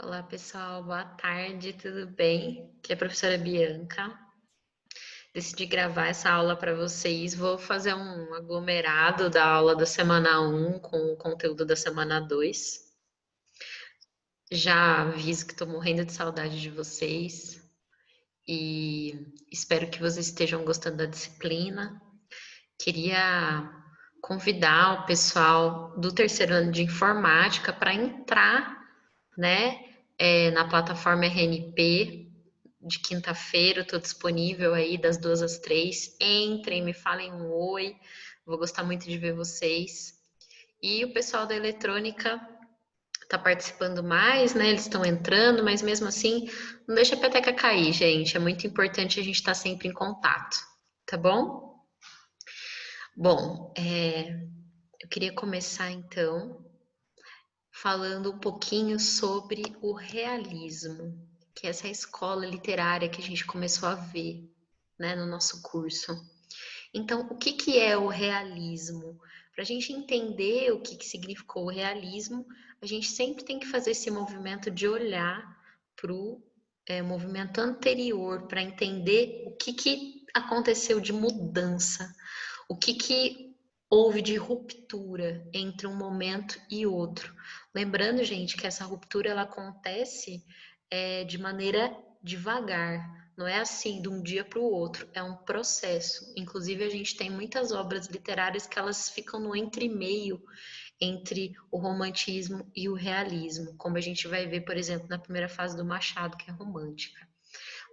Olá, pessoal. Boa tarde, tudo bem? Aqui é a professora Bianca. Decidi gravar essa aula para vocês. Vou fazer um aglomerado da aula da semana 1 com o conteúdo da semana 2. Já aviso que estou morrendo de saudade de vocês e espero que vocês estejam gostando da disciplina. Queria convidar o pessoal do terceiro ano de informática para entrar, né, na plataforma RNP. De quinta-feira, eu estou disponível aí das 2 às 3. Entrem, me falem um oi. Vou gostar muito de ver vocês. E o pessoal da eletrônica está participando mais, né? Eles estão entrando, mas mesmo assim, não deixa a peteca cair, gente. É muito importante a gente estar sempre em contato, tá bom? Bom, eu queria começar então falando um pouquinho sobre o realismo, que é essa escola literária que a gente começou a ver, né, no nosso curso. Então, o que que é o realismo? Para a gente entender o que que significou o realismo, a gente sempre tem que fazer esse movimento de olhar para o movimento anterior, para entender o que que aconteceu de mudança, o que que houve de ruptura entre um momento e outro. Lembrando, gente, que essa ruptura ela acontece de maneira devagar, não é assim de um dia para o outro, é um processo. Inclusive, a gente tem muitas obras literárias que elas ficam no entremeio entre o romantismo e o realismo, como a gente vai ver, por exemplo, na primeira fase do Machado, que é romântica.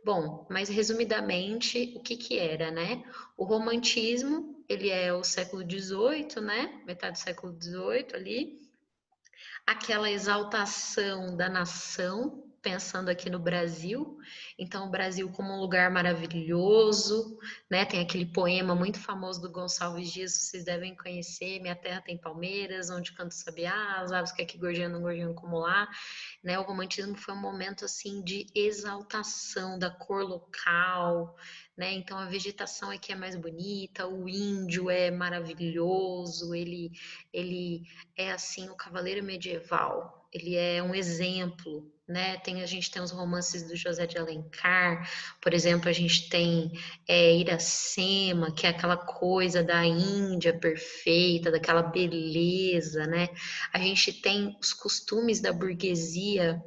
Bom, mas resumidamente, o que que era, né? O romantismo, ele é o século XVIII, né? Metade do século XVIII ali, aquela exaltação da nação, pensando aqui no Brasil. Então, o Brasil como um lugar maravilhoso, né? Tem aquele poema muito famoso do Gonçalves Dias, vocês devem conhecer, Minha Terra tem palmeiras, onde canta o sabiá, as aves que aqui gorjeiam como lá, né? O romantismo foi um momento assim de exaltação da cor local, né? Então a vegetação aqui é mais bonita, o índio é maravilhoso, ele é assim o cavaleiro medieval, ele é um exemplo, né? A gente tem os romances do José de Alencar, por exemplo, a gente tem Iracema, que é aquela coisa da Índia perfeita, daquela beleza, né? A gente tem os costumes da burguesia,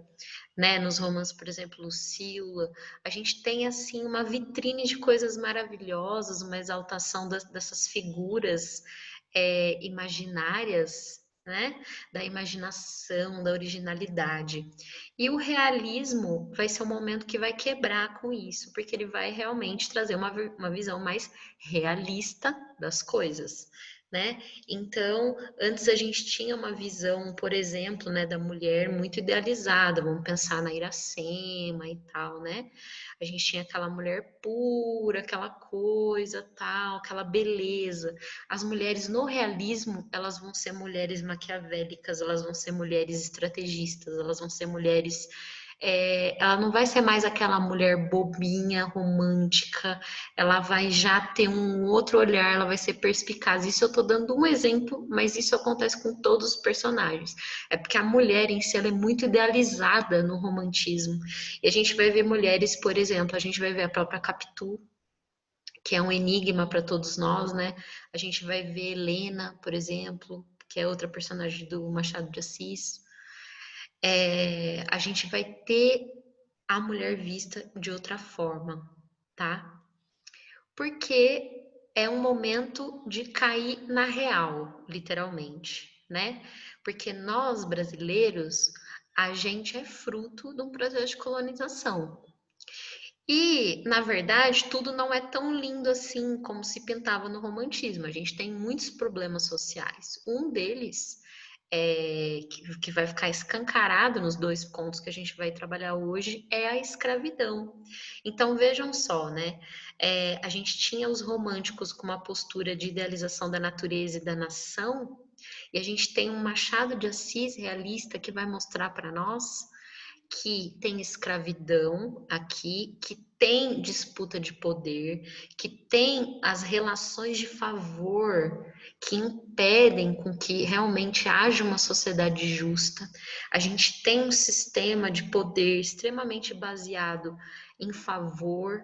né? Nos romances, por exemplo, Lucila, a gente tem assim uma vitrine de coisas maravilhosas, uma exaltação dessas figuras imaginárias, né? Da imaginação, da originalidade. E o realismo vai ser um momento que vai quebrar com isso, porque ele vai realmente trazer uma visão mais realista das coisas, né? Então, antes a gente tinha uma visão, por exemplo, né, da mulher muito idealizada, vamos pensar na Iracema e tal, né? A gente tinha aquela mulher pura, aquela coisa, tal, aquela beleza. As mulheres no realismo, elas vão ser mulheres maquiavélicas, elas vão ser mulheres estrategistas, elas vão ser mulheres. Ela não vai ser mais aquela mulher bobinha, romântica, ela vai já ter um outro olhar, ela vai ser perspicaz. Isso eu estou dando um exemplo, mas isso acontece com todos os personagens. É porque a mulher em si ela é muito idealizada no romantismo. E a gente vai ver mulheres, por exemplo, a gente vai ver a própria Capitu, que é um enigma para todos nós, né? A gente vai ver Helena, por exemplo, que é outra personagem do Machado de Assis. A gente vai ter a mulher vista de outra forma, tá? Porque é um momento de cair na real, literalmente, né? Porque nós brasileiros, a gente é fruto de um processo de colonização. E, na verdade, tudo não é tão lindo assim como se pintava no romantismo. A gente tem muitos problemas sociais. Um deles que vai ficar escancarado nos dois pontos que a gente vai trabalhar hoje é a escravidão. Então vejam só, né? A gente tinha os românticos com uma postura de idealização da natureza e da nação, e a gente tem um Machado de Assis realista que vai mostrar para nós que tem escravidão aqui, que tem disputa de poder, que tem as relações de favor que impedem com que realmente haja uma sociedade justa. A gente tem um sistema de poder extremamente baseado em favor,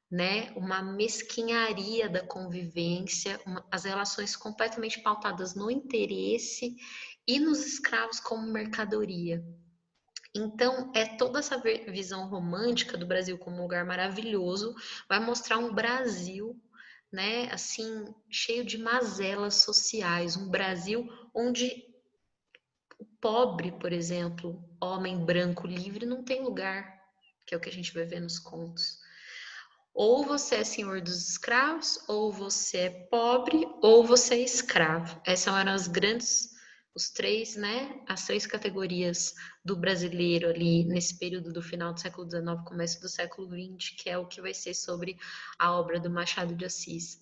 né, uma mesquinharia da convivência, as relações completamente pautadas no interesse e nos escravos como mercadoria. Então, toda essa visão romântica do Brasil como um lugar maravilhoso vai mostrar um Brasil, né, assim, cheio de mazelas sociais, um Brasil onde o pobre, por exemplo, homem branco livre, não tem lugar, que é o que a gente vai ver nos contos. Ou você é senhor dos escravos, ou você é pobre, ou você é escravo. Essas eram os três, né? As três categorias do brasileiro ali nesse período do final do século XIX, começo do século XX, que é o que vai ser sobre a obra do Machado de Assis.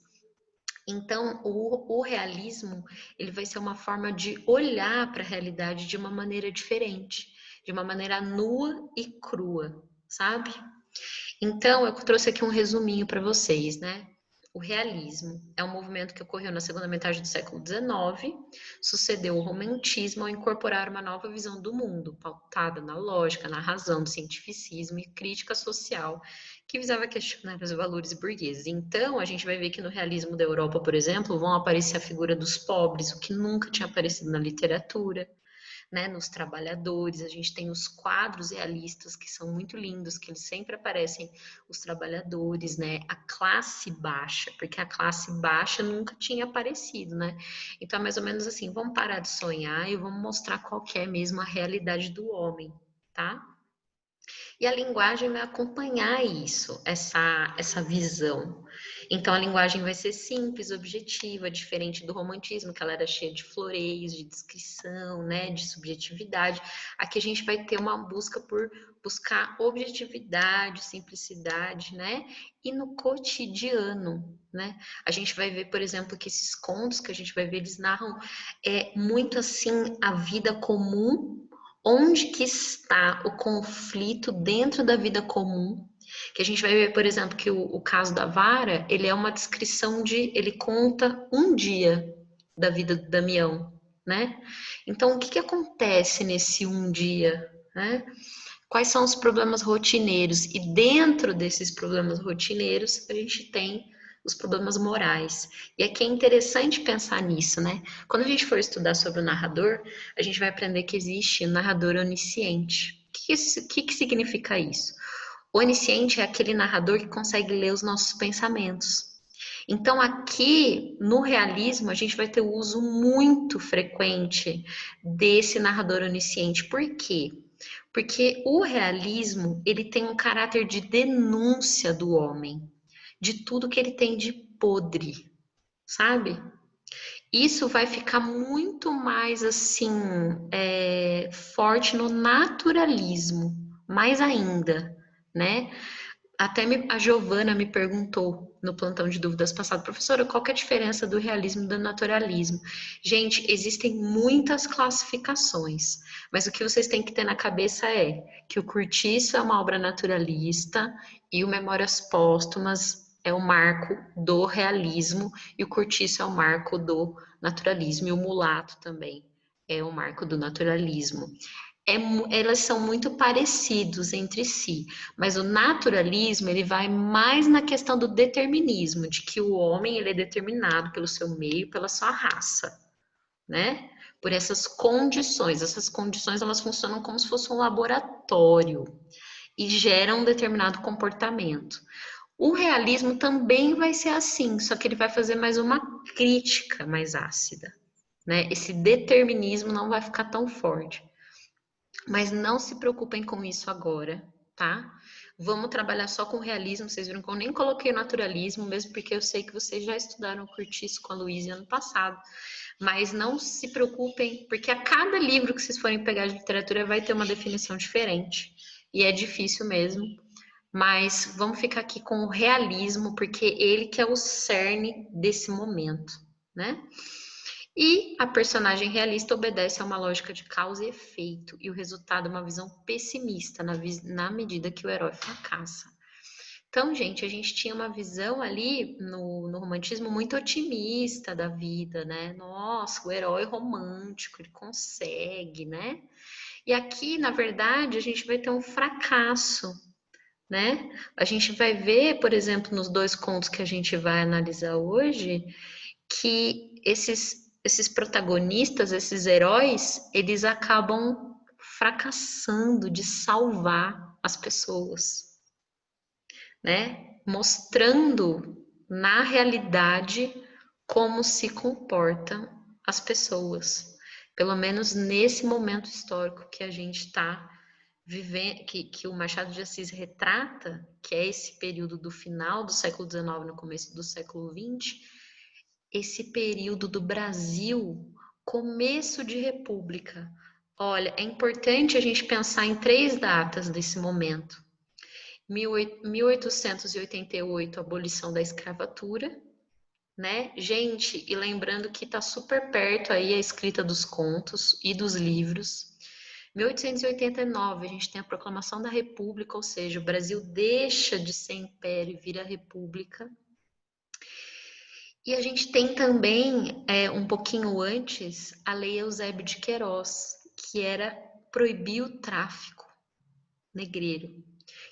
Então, o realismo, ele vai ser uma forma de olhar para a realidade de uma maneira diferente, de uma maneira nua e crua, sabe? Então, eu trouxe aqui um resuminho para vocês, né? O realismo é um movimento que ocorreu na segunda metade do século XIX, sucedeu o romantismo ao incorporar uma nova visão do mundo, pautada na lógica, na razão, do cientificismo e crítica social, que visava questionar os valores burgueses. Então, a gente vai ver que no realismo da Europa, por exemplo, vão aparecer a figura dos pobres, o que nunca tinha aparecido na literatura, né, nos trabalhadores. A gente tem os quadros realistas que são muito lindos, que eles sempre aparecem os trabalhadores, né, a classe baixa, porque a classe baixa nunca tinha aparecido, né? Então, é mais ou menos assim, vamos parar de sonhar e vamos mostrar qual que é mesmo a realidade do homem, tá? E a linguagem vai acompanhar isso, essa visão. Então, a linguagem vai ser simples, objetiva, diferente do romantismo, que ela era cheia de floreios, de descrição, né, de subjetividade. Aqui a gente vai ter uma busca por buscar objetividade, simplicidade, né, e no cotidiano, né. A gente vai ver, por exemplo, que esses contos que a gente vai ver, eles narram muito assim a vida comum. Onde que está o conflito dentro da vida comum? Que a gente vai ver, por exemplo, que o caso da vara, ele é uma descrição ele conta um dia da vida do Damião, né? Então, o que que acontece nesse um dia, né? Quais são os problemas rotineiros? E dentro desses problemas rotineiros, a gente tem os problemas morais. E aqui é interessante pensar nisso, né? Quando a gente for estudar sobre o narrador, a gente vai aprender que existe um narrador onisciente. O que significa isso? O onisciente é aquele narrador que consegue ler os nossos pensamentos. Então, aqui no realismo, a gente vai ter o uso muito frequente desse narrador onisciente. Por quê? Porque o realismo, ele tem um caráter de denúncia do homem, de tudo que ele tem de podre, sabe? Isso vai ficar muito mais assim forte no naturalismo, mais ainda, né? Até a Giovana me perguntou no plantão de dúvidas passado, professora, qual que é a diferença do realismo e do naturalismo? Gente, existem muitas classificações, mas o que vocês têm que ter na cabeça é que o Curtiço é uma obra naturalista e o Memórias Póstumas é o marco do realismo e o Curtiço é o marco do naturalismo e o Mulato também é o marco do naturalismo. Elas são muito parecidos entre si, mas o naturalismo ele vai mais na questão do determinismo, de que o homem ele é determinado pelo seu meio, pela sua raça, né? Por essas condições. Essas condições elas funcionam como se fosse um laboratório e geram um determinado comportamento. O realismo também vai ser assim, só que ele vai fazer mais uma crítica mais ácida, né? Esse determinismo não vai ficar tão forte. Mas não se preocupem com isso agora, tá? Vamos trabalhar só com realismo. Vocês viram que eu nem coloquei o naturalismo, mesmo porque eu sei que vocês já estudaram Curtiço com a Luísa ano passado. Mas não se preocupem, porque a cada livro que vocês forem pegar de literatura vai ter uma definição diferente. E é difícil mesmo. Mas vamos ficar aqui com o realismo, porque ele que é o cerne desse momento, né? E a personagem realista obedece a uma lógica de causa e efeito, e o resultado é uma visão pessimista na medida que o herói fracassa. Então, gente, a gente tinha uma visão ali no romantismo muito otimista da vida, né? Nossa, o herói romântico, ele consegue, né? E aqui, na verdade, a gente vai ter um fracasso, né? A gente vai ver, por exemplo, nos dois contos que a gente vai analisar hoje, que esses protagonistas, esses heróis, eles acabam fracassando de salvar as pessoas, né? Mostrando na realidade como se comportam as pessoas. Pelo menos nesse momento histórico que a gente está vivendo, que o Machado de Assis retrata, que é esse período do final do século XIX, no começo do século XX, esse período do Brasil, começo de república. Olha, é importante a gente pensar em três datas desse momento. 1888, abolição da escravatura, né? Gente, e lembrando que está super perto aí a escrita dos contos e dos livros. 1889, a gente tem a proclamação da República, ou seja, o Brasil deixa de ser império e vira república. E a gente tem também, um pouquinho antes, a Lei Eusébio de Queiroz, que era proibir o tráfico negreiro.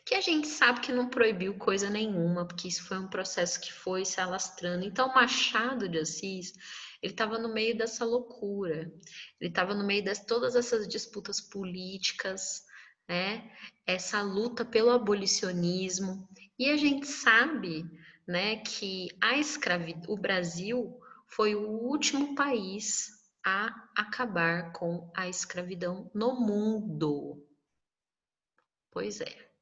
Que a gente sabe que não proibiu coisa nenhuma, porque isso foi um processo que foi se alastrando. Então, Machado de Assis, ele estava no meio dessa loucura, ele estava no meio de todas essas disputas políticas, né? Essa luta pelo abolicionismo. E a gente sabe, né, que o Brasil foi o último país a acabar com a escravidão no mundo. Pois é.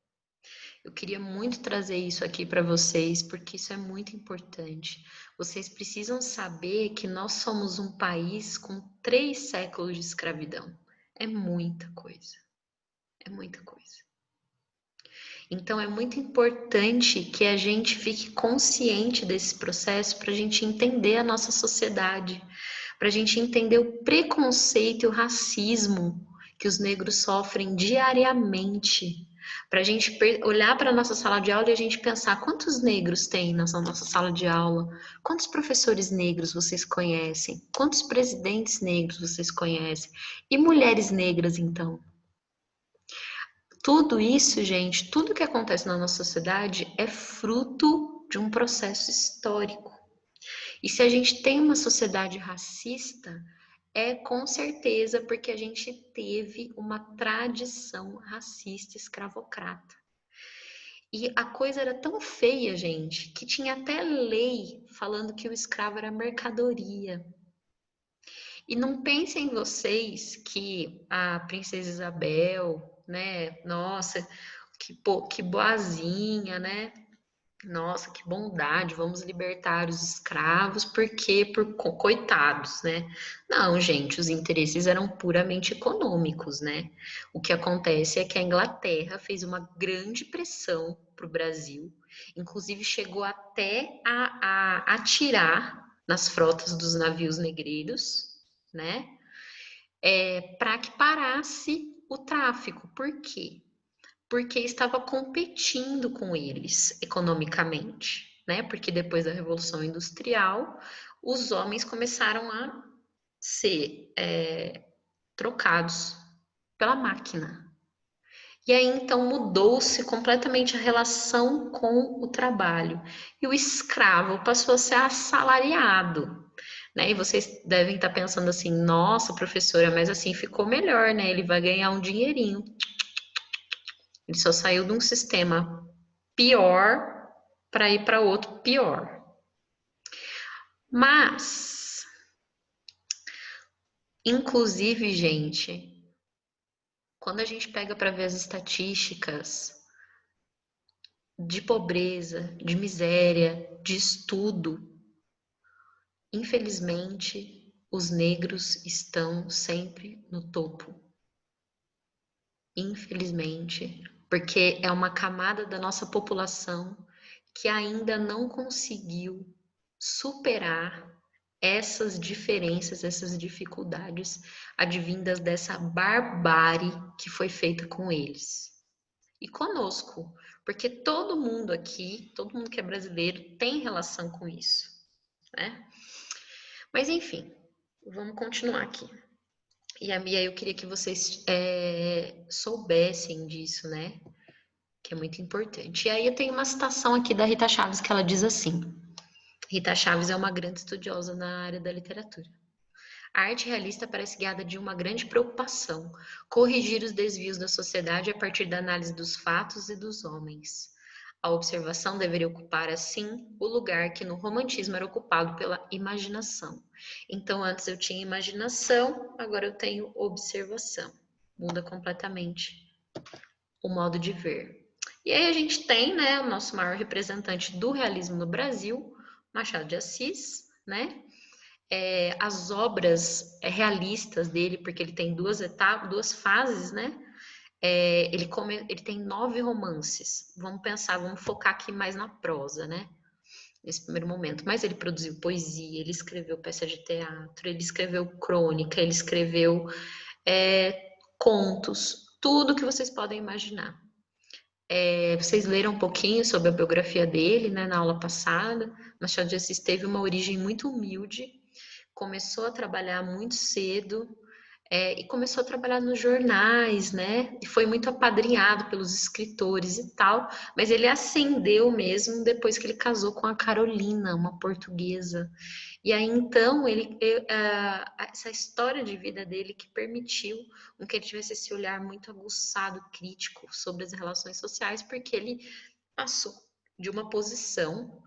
Eu queria muito trazer isso aqui para vocês, porque isso é muito importante. Vocês precisam saber que nós somos um país com 3 séculos de escravidão. É muita coisa. É muita coisa. Então, é muito importante que a gente fique consciente desse processo para a gente entender a nossa sociedade, para a gente entender o preconceito e o racismo que os negros sofrem diariamente. Para a gente olhar para a nossa sala de aula e a gente pensar quantos negros tem nessa nossa sala de aula, quantos professores negros vocês conhecem, quantos presidentes negros vocês conhecem, e mulheres negras, então. Tudo isso, gente, tudo que acontece na nossa sociedade é fruto de um processo histórico. E se a gente tem uma sociedade racista, é com certeza porque a gente teve uma tradição racista escravocrata. E a coisa era tão feia, gente, que tinha até lei falando que o escravo era mercadoria. E não pensem vocês que a princesa Isabel, né? Nossa, que boazinha, né? Nossa, que bondade, vamos libertar os escravos, porque por coitados, né? Não, gente, os interesses eram puramente econômicos, né? O que acontece é que a Inglaterra fez uma grande pressão para o Brasil, inclusive chegou até a atirar nas frotas dos navios negreiros, né? Para que parasse o tráfico. Por quê? Porque estava competindo com eles economicamente, né? Porque depois da Revolução Industrial, os homens começaram a ser trocados pela máquina. E aí então mudou-se completamente a relação com o trabalho. E o escravo passou a ser assalariado. Né? E vocês devem estar pensando assim, nossa, professora, mas assim ficou melhor, né? Ele vai ganhar um dinheirinho. Ele só saiu de um sistema pior para ir para outro pior. Mas, inclusive, gente, quando a gente pega para ver as estatísticas de pobreza, de miséria, de estudo, infelizmente, os negros estão sempre no topo. Infelizmente, porque é uma camada da nossa população que ainda não conseguiu superar essas diferenças, essas dificuldades advindas dessa barbárie que foi feita com eles. e conosco, porque todo mundo aqui, todo mundo que é brasileiro tem relação com isso, né? Mas enfim, vamos continuar aqui. E aí eu queria que vocês soubessem disso, né? Que é muito importante. E aí eu tenho uma citação aqui da Rita Chaves que ela diz assim: Rita Chaves é uma grande estudiosa na área da literatura. A arte realista parece guiada de uma grande preocupação: corrigir os desvios da sociedade a partir da análise dos fatos e dos homens. A observação deveria ocupar, assim, o lugar que no romantismo era ocupado pela imaginação. Então, antes eu tinha imaginação, agora eu tenho observação. Muda completamente o modo de ver. E aí a gente tem, né, o nosso maior representante do realismo no Brasil, Machado de Assis, né? As obras realistas dele, porque ele tem duas etapas, duas fases, né? Ele tem 9 romances. Vamos pensar, vamos focar aqui mais na prosa, né? Nesse primeiro momento. Mas ele produziu poesia, ele escreveu peça de teatro, ele escreveu crônica, ele escreveu contos, tudo que vocês podem imaginar. Vocês leram um pouquinho sobre a biografia dele, né, na aula passada. Machado de Assis teve uma origem muito humilde, começou a trabalhar muito cedo, e começou a trabalhar nos jornais, né? E foi muito apadrinhado pelos escritores e tal, mas ele ascendeu mesmo depois que ele casou com a Carolina, uma portuguesa. E aí então essa história de vida dele que permitiu que ele tivesse esse olhar muito aguçado, crítico sobre as relações sociais, porque ele passou de uma posição,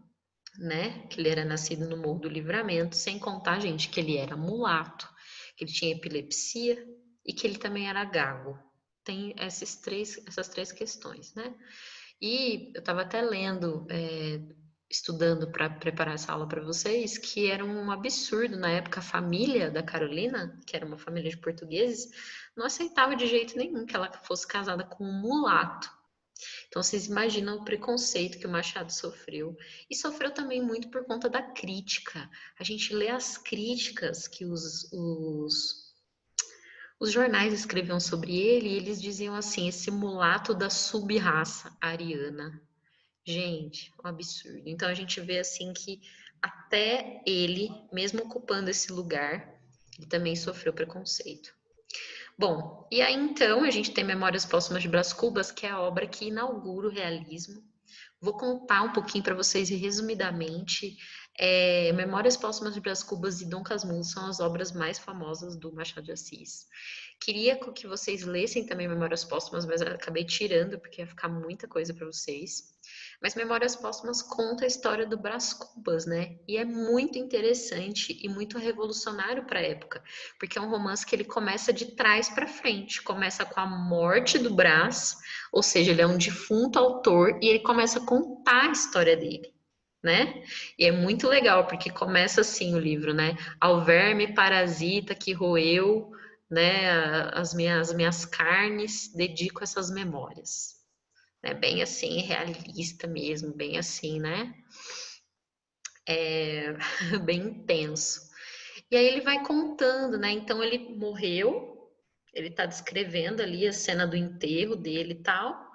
né, que ele era nascido no Morro do Livramento, sem contar, gente, que ele era mulato, que ele tinha epilepsia e que ele também era gago. Tem essas três questões, né? E eu estava até lendo, estudando para preparar essa aula para vocês, que era um absurdo na época a família da Carolina, que era uma família de portugueses, não aceitava de jeito nenhum que ela fosse casada com um mulato. Então, vocês imaginam o preconceito que o Machado sofreu. E sofreu também muito por conta da crítica. A gente lê as críticas que os jornais escreviam sobre ele e eles diziam assim: esse mulato da sub-raça ariana. Gente, um absurdo. Então, a gente vê assim que até ele, mesmo ocupando esse lugar, ele também sofreu preconceito. Bom, e aí então a gente tem Memórias Póstumas de Brás Cubas, que é a obra que inaugura o realismo. Vou contar um pouquinho para vocês resumidamente. Memórias Póstumas de Brás Cubas e Dom Casmurro são as obras mais famosas do Machado de Assis. Queria que vocês lessem também Memórias Póstumas, mas eu acabei tirando porque ia ficar muita coisa para vocês. Mas Memórias Póstumas conta a história do Brás Cubas, né? E é muito interessante e muito revolucionário para a época, porque é um romance que ele começa de trás para frente. Começa com a morte do Brás, ou seja, ele é um defunto autor e ele começa a contar a história dele, né? E é muito legal porque começa assim o livro, né? Ao verme parasita que roeu, né, as minhas carnes, dedico essas memórias. É bem assim, realista mesmo, bem assim, né? Bem intenso. E aí ele vai contando, né? Então ele morreu, ele tá descrevendo ali a cena do enterro dele e tal.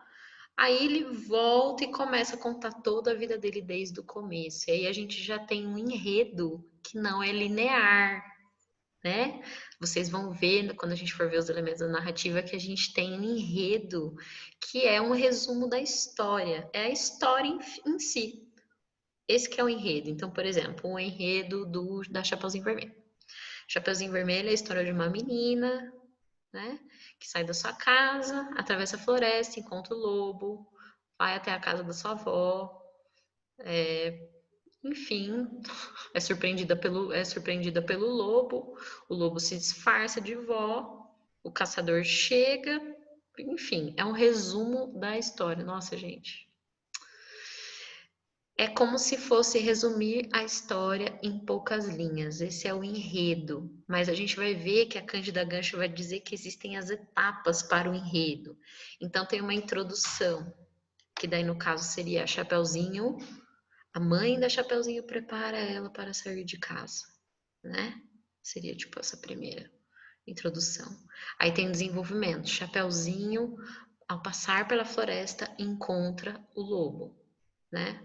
Aí ele volta e começa a contar toda a vida dele desde o começo. E aí a gente já tem um enredo que não é linear, né? Vocês vão ver, quando a gente for ver os elementos da narrativa, que a gente tem um enredo que é um resumo da história. É a história em si. Esse que é o enredo. Então, por exemplo, o enredo da Chapeuzinho Vermelho. Chapeuzinho Vermelho é a história de uma menina, né? Que sai da sua casa, atravessa a floresta, encontra o lobo, vai até a casa da sua avó, enfim, é surpreendida pelo lobo, o lobo se disfarça de vó, o caçador chega, enfim, é um resumo da história. Nossa, gente. É como se fosse resumir a história em poucas linhas. Esse é o enredo. Mas a gente vai ver que a Cândida Gancho vai dizer que existem as etapas para o enredo. Então tem uma introdução, que daí no caso seria Chapeuzinho, a mãe da Chapeuzinho prepara ela para sair de casa, né? Seria tipo essa primeira introdução. Aí tem desenvolvimento. Chapeuzinho ao passar pela floresta, encontra o lobo, né?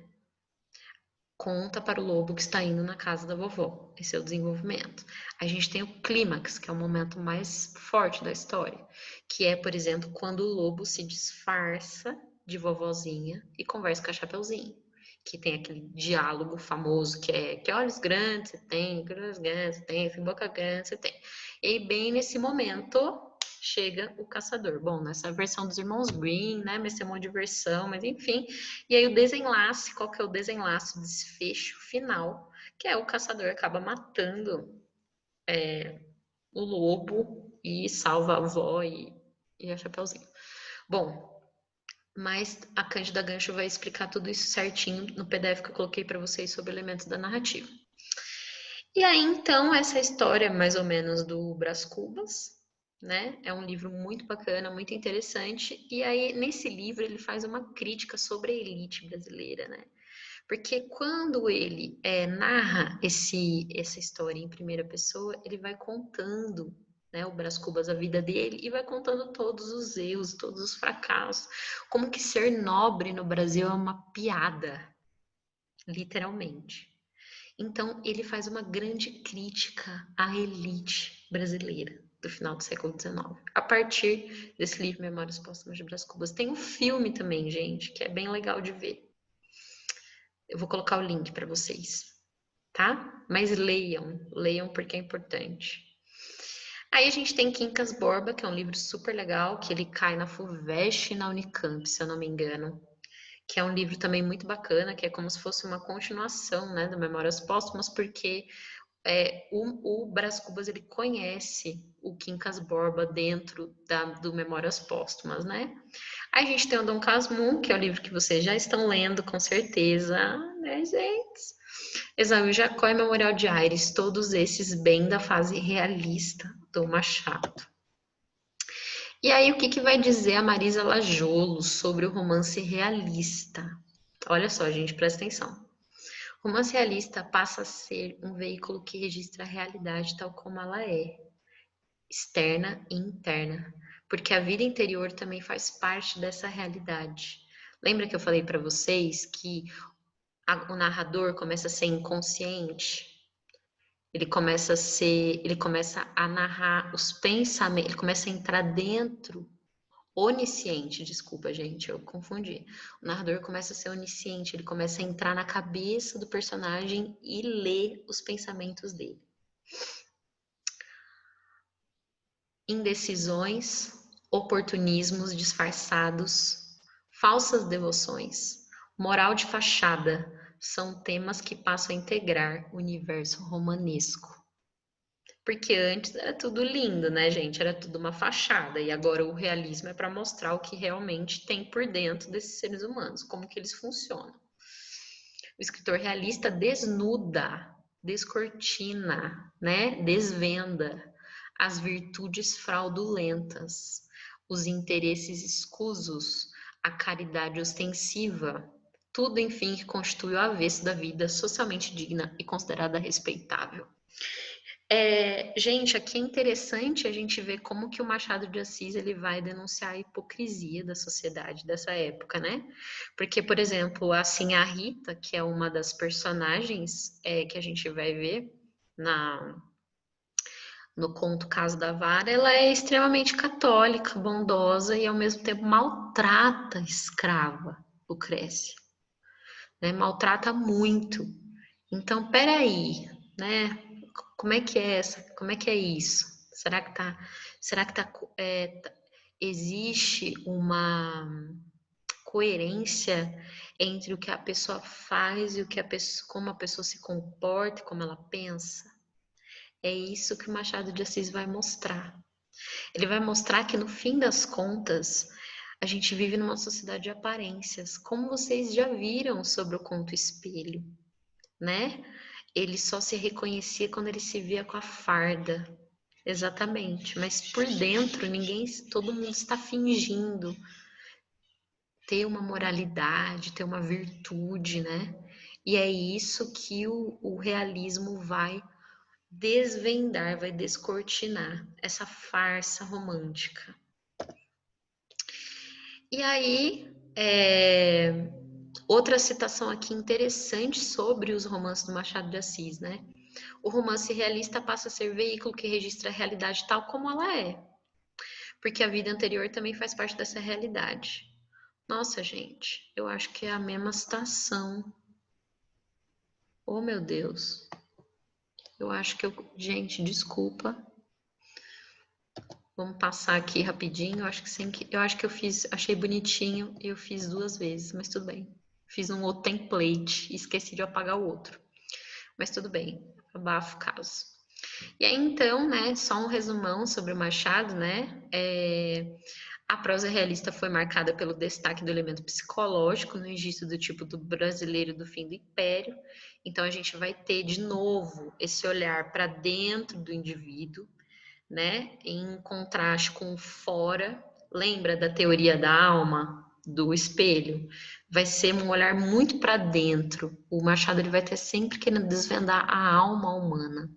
Conta para o lobo que está indo na casa da vovó. Esse é o desenvolvimento. A gente tem o clímax, que é o momento mais forte da história, que é, por exemplo, quando o lobo se disfarça de vovozinha e conversa com a Chapeuzinho, que tem aquele diálogo famoso que é que olhos grandes você tem, que olhos grandes você tem, que boca grande você tem. E aí, bem nesse momento, chega o caçador. Bom, nessa versão dos irmãos Green, né? Mas tem uma diversão, mas enfim. E aí o desenlace, qual que é o desenlace, o desfecho final, que é o caçador acaba matando o lobo e salva a avó e a Chapeuzinho. Bom, mas a Cândida Gancho vai explicar tudo isso certinho no PDF que eu coloquei para vocês sobre elementos da narrativa. E aí, então, essa história, mais ou menos, do Brás Cubas, né? É um livro muito bacana, muito interessante. E aí, nesse livro, ele faz uma crítica sobre a elite brasileira, né? Porque quando ele narra essa história em primeira pessoa, ele vai contando, né, o Brás Cubas, a vida dele, e vai contando todos os erros, todos os fracassos. Como que ser nobre no Brasil é uma piada, literalmente. Então, ele faz uma grande crítica à elite brasileira do final do século XIX, a partir desse livro Memórias Póstumas de Brás Cubas. Tem um filme também, gente, que é bem legal de ver. Eu vou colocar o link para vocês, tá? Mas leiam, leiam porque é importante. Aí a gente tem Quincas Borba, que é um livro super legal, que ele cai na FUVEST e na Unicamp, se eu não me engano. Que é um livro também muito bacana, que é como se fosse uma continuação, né, do Memórias Póstumas, porque o Brás Cubas ele conhece o Quincas Borba dentro do Memórias Póstumas, né? Aí a gente tem o Dom Casmurro, que é o livro que vocês já estão lendo, com certeza, né, gente? Exame Jacó e Memorial de Aires, todos esses bem da fase realista do Machado. E aí, o que, que vai dizer a Marisa Lajolo sobre o romance realista? Olha só, gente, presta atenção. O romance realista passa a ser um veículo que registra a realidade tal como ela é, externa e interna, porque a vida interior também faz parte dessa realidade. Lembra que eu falei para vocês que o narrador começa a ser inconsciente? Ele começa a narrar os pensamentos, ele começa a entrar dentro, onisciente, desculpa, gente, eu confundi. O narrador começa a ser onisciente, ele começa a entrar na cabeça do personagem e ler os pensamentos dele. Indecisões, oportunismos disfarçados, falsas devoções, moral de fachada, são temas que passam a integrar o universo romanesco. Porque antes era tudo lindo, né, gente? Era tudo uma fachada. E agora o realismo é para mostrar o que realmente tem por dentro desses seres humanos, como que eles funcionam. O escritor realista desnuda, descortina, né? Desvenda as virtudes fraudulentas, os interesses escusos, a caridade ostensiva, tudo, enfim, que constitui o avesso da vida socialmente digna e considerada respeitável. Gente, aqui é interessante a gente ver como que o Machado de Assis ele vai denunciar a hipocrisia da sociedade dessa época, né? Porque, por exemplo, assim, a Rita, que é uma das personagens que a gente vai ver no conto Caso da Vara, ela é extremamente católica, bondosa e ao mesmo tempo maltrata a escrava Lucrécia, né? Maltrata muito. Então, peraí, né? Como é que é isso? Será que existe uma coerência entre o que a pessoa faz e o que como a pessoa se comporta, como ela pensa? É isso que o Machado de Assis vai mostrar. Ele vai mostrar que no fim das contas, a gente vive numa sociedade de aparências, como vocês já viram sobre o conto Espelho, né? Ele só se reconhecia quando ele se via com a farda. Exatamente, mas por dentro todo mundo está fingindo ter uma moralidade, ter uma virtude, né? E é isso que o realismo vai desvendar, vai descortinar essa farsa romântica. E aí, outra citação aqui interessante sobre os romances do Machado de Assis, né? O romance realista passa a ser veículo que registra a realidade tal como ela é, porque a vida anterior também faz parte dessa realidade. Nossa, gente, eu acho que é a mesma citação. Oh, meu Deus. Eu acho que eu. Gente, desculpa. Vamos passar aqui rapidinho. Eu acho que sem que. Eu acho que eu fiz. Achei bonitinho e eu fiz 2 vezes, mas tudo bem. Fiz um outro template e esqueci de apagar o outro. Mas tudo bem. Abafo o caso. E aí, então, né, só um resumão sobre o Machado, né? A prosa realista foi marcada pelo destaque do elemento psicológico no registro do tipo do brasileiro do fim do Império. Então, a gente vai ter, de novo, esse olhar para dentro do indivíduo, né, em contraste com o fora. Lembra da teoria da alma, do espelho? Vai ser um olhar muito para dentro. O Machado ele vai ter sempre querendo desvendar a alma humana.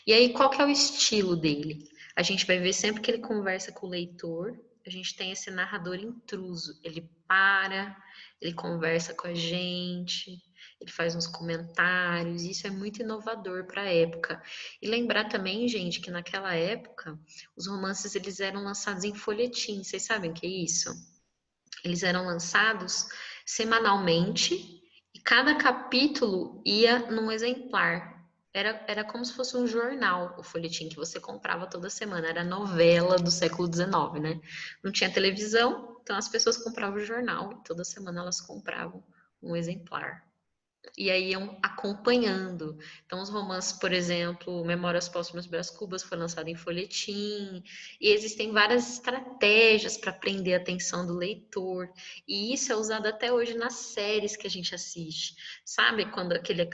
E aí, qual que é o estilo dele? A gente vai ver sempre que ele conversa com o leitor, a gente tem esse narrador intruso. Ele para, ele conversa com a gente, ele faz uns comentários, e isso é muito inovador para a época. E lembrar também, gente, que naquela época os romances eles eram lançados em folhetim. Vocês sabem o que é isso? Eles eram lançados semanalmente e cada capítulo ia num exemplar. Era como se fosse um jornal, o folhetim que você comprava toda semana. Era novela do século XIX, né? Não tinha televisão, então as pessoas compravam o jornal e toda semana elas compravam um exemplar. E aí iam acompanhando. Então, os romances, por exemplo, Memórias Póstumas Brás Cubas foi lançado em folhetim, e existem várias estratégias para prender a atenção do leitor, e isso é usado até hoje nas séries que a gente assiste. Sabe quando aquele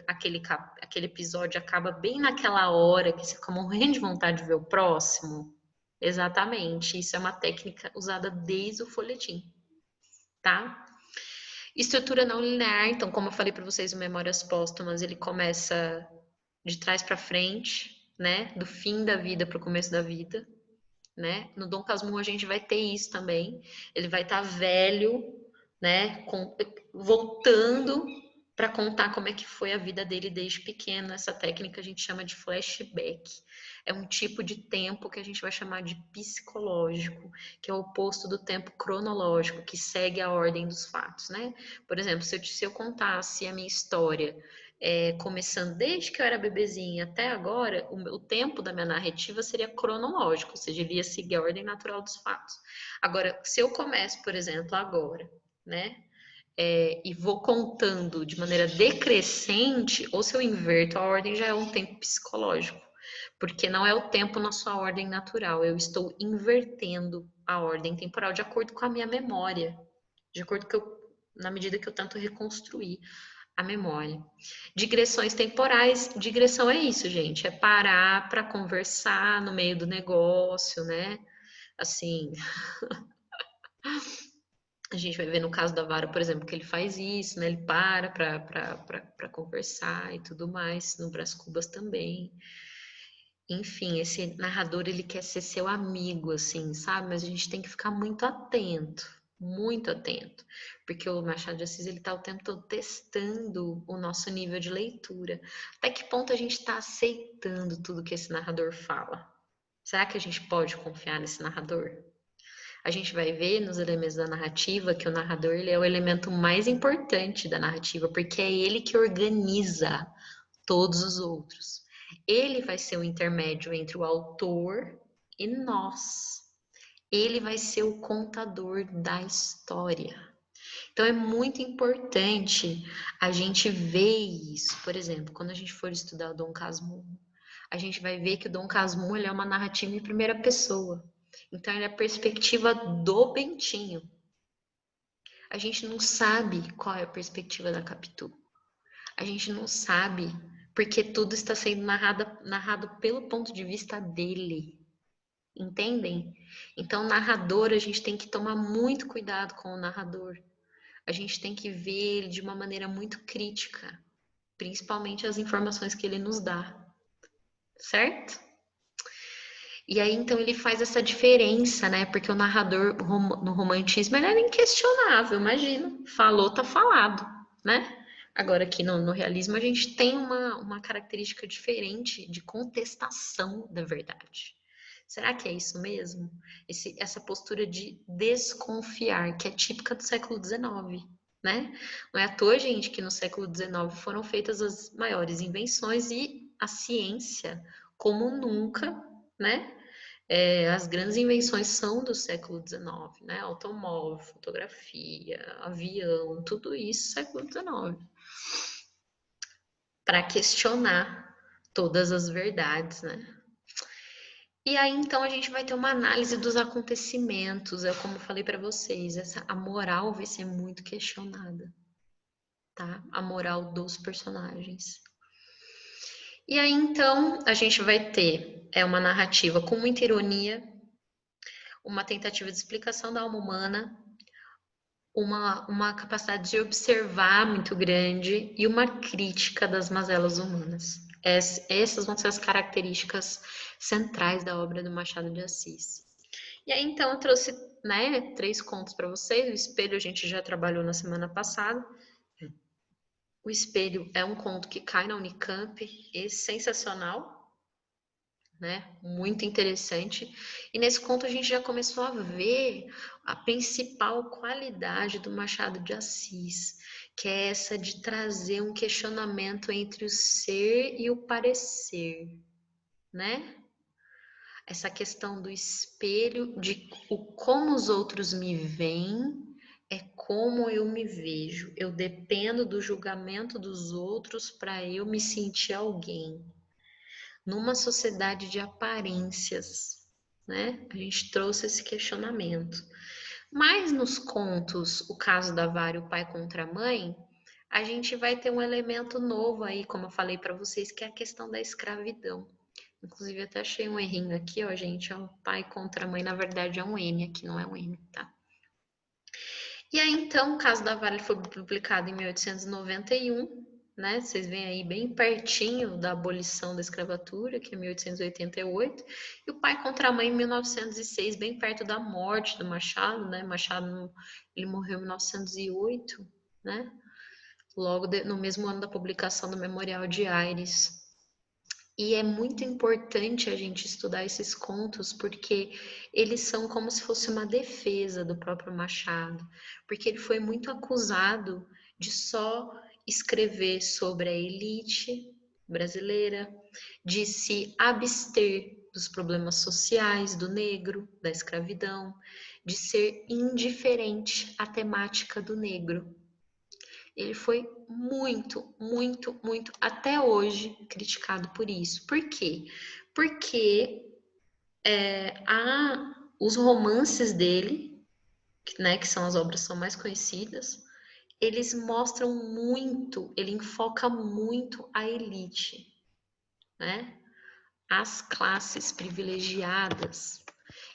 episódio acaba bem naquela hora que você fica morrendo de vontade de ver o próximo? Exatamente, isso é uma técnica usada desde o folhetim, tá? Estrutura não linear, então, como eu falei para vocês, o Memórias Póstumas, ele começa de trás para frente, né? Do fim da vida para o começo da vida, né? No Dom Casmurro a gente vai ter isso também. Ele vai estar velho, né? Voltando para contar como é que foi a vida dele desde pequeno. Essa técnica a gente chama de flashback. É um tipo de tempo que a gente vai chamar de psicológico, que é o oposto do tempo cronológico, que segue a ordem dos fatos, né? Por exemplo, se eu contasse a minha história começando desde que eu era bebezinha até agora, o tempo da minha narrativa seria cronológico, ou seja, ele ia seguir a ordem natural dos fatos. Agora, se eu começo, por exemplo, agora, né, e vou contando de maneira decrescente, ou se eu inverto a ordem, já é um tempo psicológico, porque não é o tempo na sua ordem natural, eu estou invertendo a ordem temporal de acordo com a minha memória, de acordo com na medida que eu tento reconstruir a memória. Digressões temporais, digressão é isso, gente, é parar para conversar no meio do negócio, né? Assim, a gente vai ver no caso da Vara, por exemplo, que ele faz isso, né? Ele para conversar e tudo mais, no Brás Cubas também. Enfim, esse narrador, ele quer ser seu amigo, assim, sabe? Mas a gente tem que ficar muito atento, porque o Machado de Assis, ele tá o tempo todo testando o nosso nível de leitura. Até que ponto a gente está aceitando tudo que esse narrador fala? Será que a gente pode confiar nesse narrador? A gente vai ver nos elementos da narrativa que o narrador ele é o elemento mais importante da narrativa, porque é ele que organiza todos os outros. Ele vai ser o intermédio entre o autor e nós. Ele vai ser o contador da história. Então é muito importante a gente ver isso. Por exemplo, quando a gente for estudar o Dom Casmurro, a gente vai ver que o Dom Casmurro ele é uma narrativa em primeira pessoa. Então ele é a perspectiva do Bentinho. A gente não sabe qual é a perspectiva da Capitu. A gente não sabe porque tudo está sendo narrado pelo ponto de vista dele. Entendem? Então, narrador, a gente tem que tomar muito cuidado com o narrador. A gente tem que ver ele de uma maneira muito crítica, principalmente as informações que ele nos dá, certo? E aí, então, ele faz essa diferença, né? Porque o narrador no romantismo, ele era inquestionável, imagina. Falou, tá falado, né? Agora, aqui no realismo, a gente tem uma característica diferente de contestação da verdade. Será que é isso mesmo? Essa postura de desconfiar, que é típica do século XIX, né? Não é à toa, gente, que no século XIX foram feitas as maiores invenções e a ciência, como nunca, né? As grandes invenções são do século XIX, né? Automóvel, fotografia, avião, tudo isso século XIX. Para questionar todas as verdades, né? E aí, então, a gente vai ter uma análise dos acontecimentos, é como eu falei para vocês, a moral vai ser muito questionada, tá? A moral dos personagens. E aí, então, a gente vai ter uma narrativa com muita ironia, uma tentativa de explicação da alma humana, uma capacidade de observar muito grande e uma crítica das mazelas humanas. Essas vão ser as características centrais da obra do Machado de Assis. E aí, então, eu trouxe, né, 3 contos para vocês. O Espelho a gente já trabalhou na semana passada. O Espelho é um conto que cai na Unicamp, é sensacional, né? Muito interessante. E nesse conto a gente já começou a ver a principal qualidade do Machado de Assis, que é essa de trazer um questionamento entre o ser e o parecer, né? Essa questão do espelho, de como os outros me veem, é como eu me vejo. Eu dependo do julgamento dos outros para eu me sentir alguém. Numa sociedade de aparências, né? A gente trouxe esse questionamento. Mas nos contos, o caso da Vara e o pai contra a mãe, a gente vai ter um elemento novo aí, como eu falei para vocês, que é a questão da escravidão. Inclusive, até achei um errinho aqui, ó, gente, ó, pai contra a mãe, na verdade é um N aqui, não é um M, tá? E aí, então, o caso da Vale foi publicado em 1891, né? Vocês veem aí bem pertinho da abolição da escravatura, que é 1888, e o pai contra a mãe em 1906, bem perto da morte do Machado, né? Machado, ele morreu em 1908, né? Logo no mesmo ano da publicação do Memorial de Aires. E é muito importante a gente estudar esses contos porque eles são como se fosse uma defesa do próprio Machado, porque ele foi muito acusado de só escrever sobre a elite brasileira, de se abster dos problemas sociais do negro, da escravidão, de ser indiferente à temática do negro. Ele foi muito, muito, muito, até hoje, criticado por isso. Por quê? Porque os romances dele, né, que são as obras que são mais conhecidas, eles mostram muito, ele enfoca muito a elite, né? As classes privilegiadas.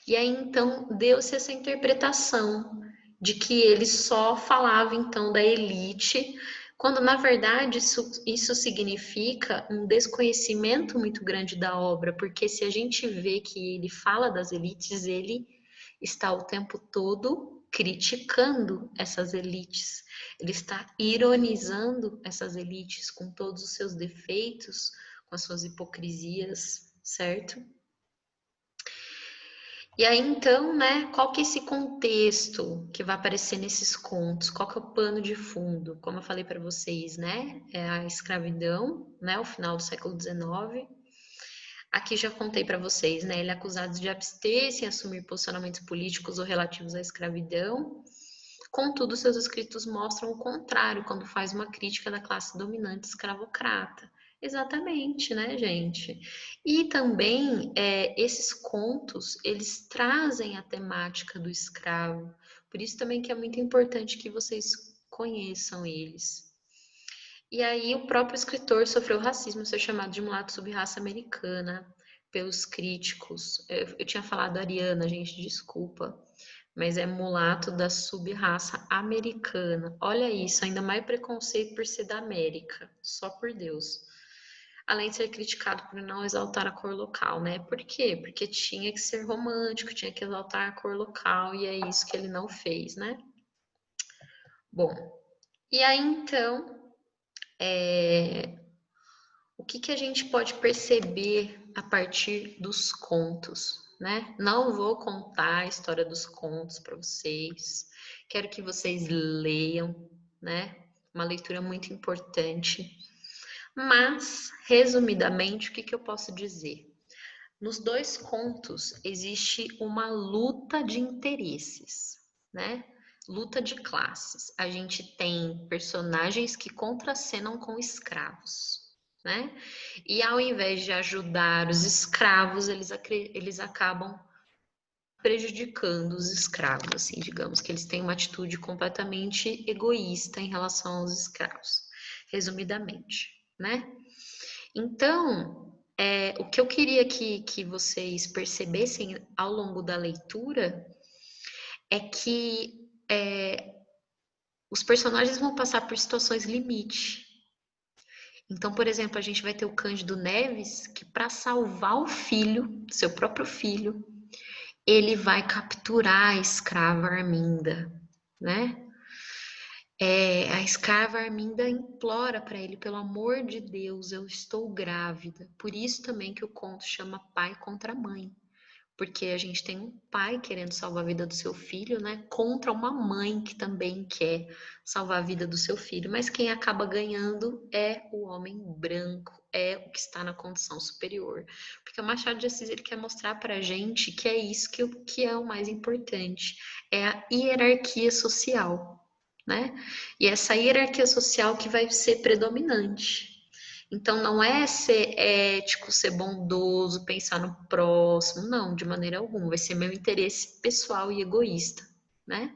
E aí, então, deu-se essa interpretação de que ele só falava, então, da elite, quando, na verdade, isso significa um desconhecimento muito grande da obra, porque se a gente vê que ele fala das elites, ele está o tempo todo criticando essas elites, ele está ironizando essas elites com todos os seus defeitos, com as suas hipocrisias, certo? E aí, então, né, qual que é esse contexto que vai aparecer nesses contos? Qual que é o pano de fundo? Como eu falei para vocês, né, é a escravidão, né, o final do século XIX. Aqui já contei para vocês, né, ele é acusado de abster-se em assumir posicionamentos políticos ou relativos à escravidão. Contudo, seus escritos mostram o contrário, quando faz uma crítica da classe dominante escravocrata. Exatamente, né, gente? E também esses contos, eles trazem a temática do escravo. Por isso também que é muito importante que vocês conheçam eles. E aí o próprio escritor sofreu racismo, ser chamado de mulato sub-raça americana pelos críticos. Eu tinha falado Ariana, gente, desculpa. Mas é mulato da sub-raça americana. Olha isso, ainda mais preconceito por ser da América. Só por Deus. além de ser criticado por não exaltar a cor local, né? Por quê? Porque tinha que ser romântico, tinha que exaltar a cor local, e é isso que ele não fez, né? Bom, e aí então, o que que a gente pode perceber a partir dos contos, né? Não vou contar a história dos contos para vocês, quero que vocês leiam, né? Uma leitura muito importante. Mas, resumidamente, o que que eu posso dizer? Nos dois contos existe uma luta de interesses, né? Luta de classes. A gente tem personagens que contracenam com escravos, né? E ao invés de ajudar os escravos, eles acabam prejudicando os escravos, assim, digamos que eles têm uma atitude completamente egoísta em relação aos escravos, resumidamente, né? Então, o que eu queria que vocês percebessem ao longo da leitura é que os personagens vão passar por situações limite. Então, por exemplo, a gente vai ter o Cândido Neves, que para salvar o filho, seu próprio filho, ele vai capturar a escrava Arminda, né? A escrava Arminda implora para ele, pelo amor de Deus, eu estou grávida. Por isso também que o conto chama Pai contra Mãe. Porque a gente tem um pai querendo salvar a vida do seu filho, né? Contra uma mãe que também quer salvar a vida do seu filho. Mas quem acaba ganhando é o homem branco, é o que está na condição superior. Porque o Machado de Assis ele quer mostrar para a gente que é isso que é o mais importante. É a hierarquia social, né? E essa hierarquia social que vai ser predominante. Então, não é ser ético, ser bondoso, pensar no próximo, não, de maneira alguma. Vai ser meu interesse pessoal e egoísta, né?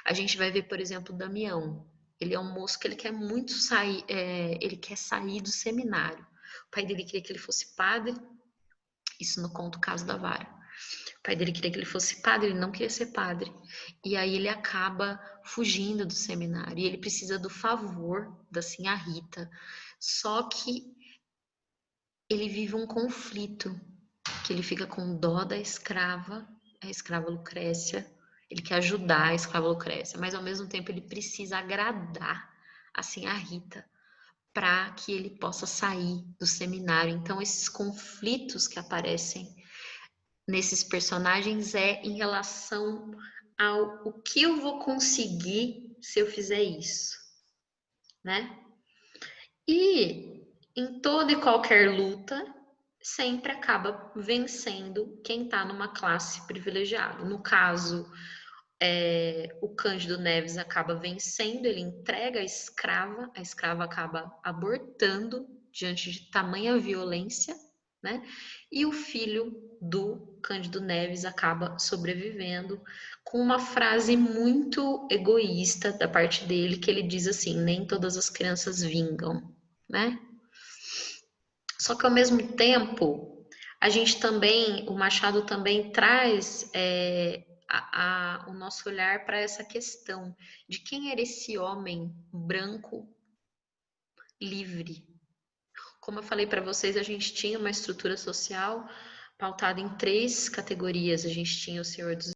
A gente vai ver, por exemplo, o Damião. Ele é um moço que ele quer muito sair, ele quer sair do seminário. O pai dele queria que ele fosse padre, isso no conto Caso da Vara. O pai dele queria que ele fosse padre, ele não queria ser padre. E aí ele acaba fugindo do seminário. E ele precisa do favor da Sinhá Rita. Só que ele vive um conflito, que ele fica com dó da escrava, a escrava Lucrécia. Ele quer ajudar a escrava Lucrécia, mas ao mesmo tempo ele precisa agradar assim a Rita para que ele possa sair do seminário. Então esses conflitos que aparecem nesses personagens é em relação ao o que eu vou conseguir se eu fizer isso, né? E em toda e qualquer luta, sempre acaba vencendo quem está numa classe privilegiada. No caso, o Cândido Neves acaba vencendo, ele entrega a escrava acaba abortando diante de tamanha violência, né? E o filho do Cândido Neves acaba sobrevivendo com uma frase muito egoísta da parte dele, que ele diz assim: nem todas as crianças vingam, né? Só que ao mesmo tempo, a gente também, o Machado também traz o nosso olhar para essa questão de quem era esse homem branco livre. Como eu falei para vocês, a gente tinha uma estrutura social pautada em três categorias. A gente tinha o Senhor dos